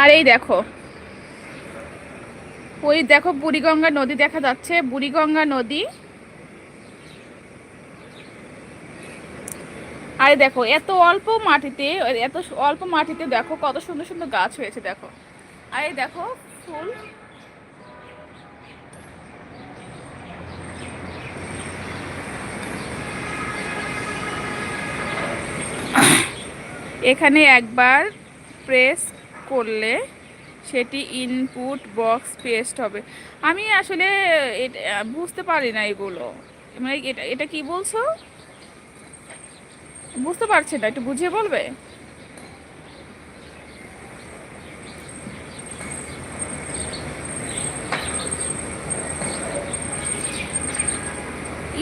আর এই দেখো, ওই দেখো বুড়িগঙ্গা নদী দেখা যাচ্ছে, বুড়িগঙ্গা নদী। আরে দেখো এত অল্প মাটিতে, এত অল্প মাটিতে দেখো কত সুন্দর সুন্দর গাছ হয়েছে দেখো। আর এই দেখো ফুল। এখানে একবার প্রেস করলে সেটি ইনপুট বক্স পেস্ট হবে। আমি আসলে এটা বুঝতে পারি না এগুলো, মানে এটা এটা কি বলছো? বুঝতে পারছি না, একটু বুঝিয়ে বলবে?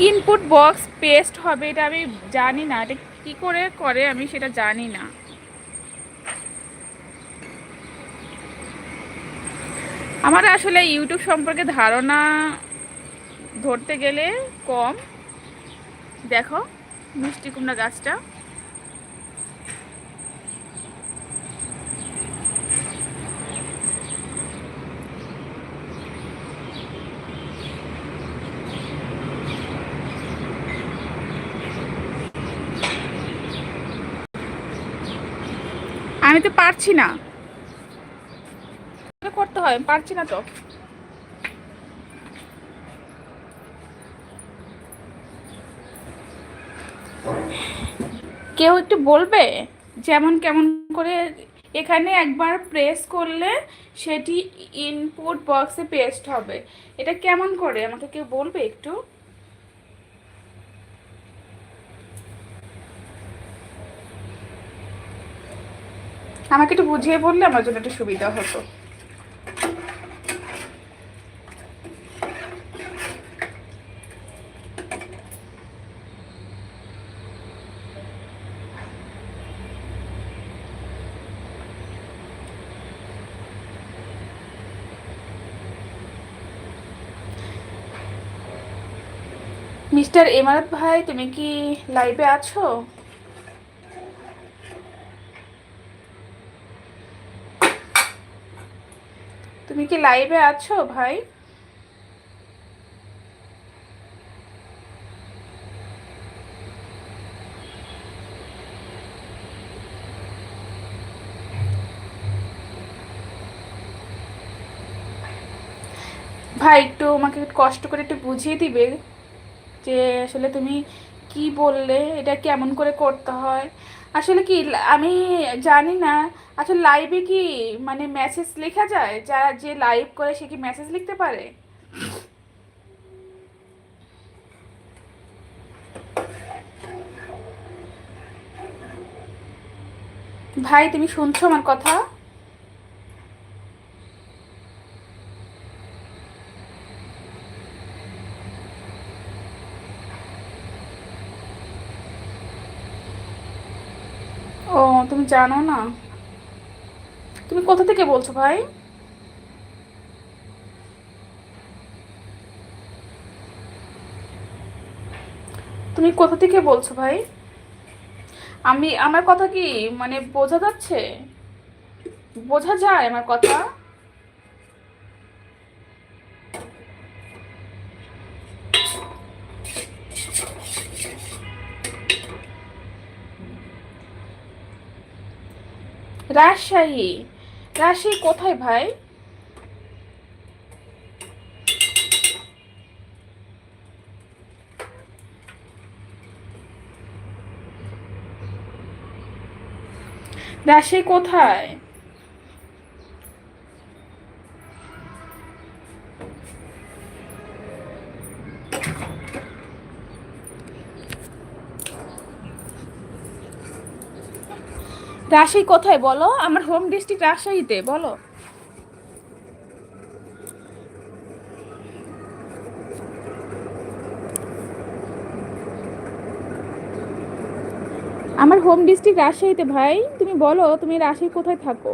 ইনপুট বক্স পেস্ট হবে, এটা আমি জানি না, এটা কি করে করে আমি সেটা জানি না। আমার আসলে ইউটিউব সম্পর্কে ধারণা ধরতে গেলে কম। দেখো মিষ্টি কুমড়া গাছটা। আমি তো পারছি না, এটা করতে হয়, আমি পারছি না তো। কেউ একটু বলবে যেমন কেমন করে? এখানে একবার প্রেস করলে সেটি ইনপুট বক্সে পেস্ট হবে, এটা কেমন করে আমাকে কেউ বলবে একটু? আমাকে একটু বুঝিয়ে বললে আমার জন্য একটু সুবিধা হতো। মিস্টার এমারত ভাই, তুমি কি লাইভে আছো? তুমি কি লাইভে আছো ভাই? ভাই একটু আমাকে একটু কষ্ট করে একটু বুঝিয়ে দিবে যে আসলে তুমি কি বললে, এটা কেমন করে করতে হয়? আসলে কি আমি জানি না। আসলে লাইভে কি মানে মেসেজ লেখা যায়? যারা যে লাইভ করে সে কি মেসেজ লিখতে পারে? ভাই তুমি শুনছো আমার কথা? ও, তুমি জানো না? তুমি কোথা থেকে বলছো ভাই? তুমি কোথা থেকে বলছো ভাই? আমার কথা কি মানে বোঝা যাচ্ছে? বোঝা যায় আমার কথা? রাজশাহী? রাজশাহী কোথায় ভাই? রাজশাহী কোথায়? রাজশাহী কোথায় বলো? আমার হোম ডিস্ট্রিক্ট রাজশাহীতে, বলো। আমার হোম ডিস্ট্রিক্ট রাজশাহীতে ভাই, তুমি বলো তুমি রাজশাহী কোথায় থাকো?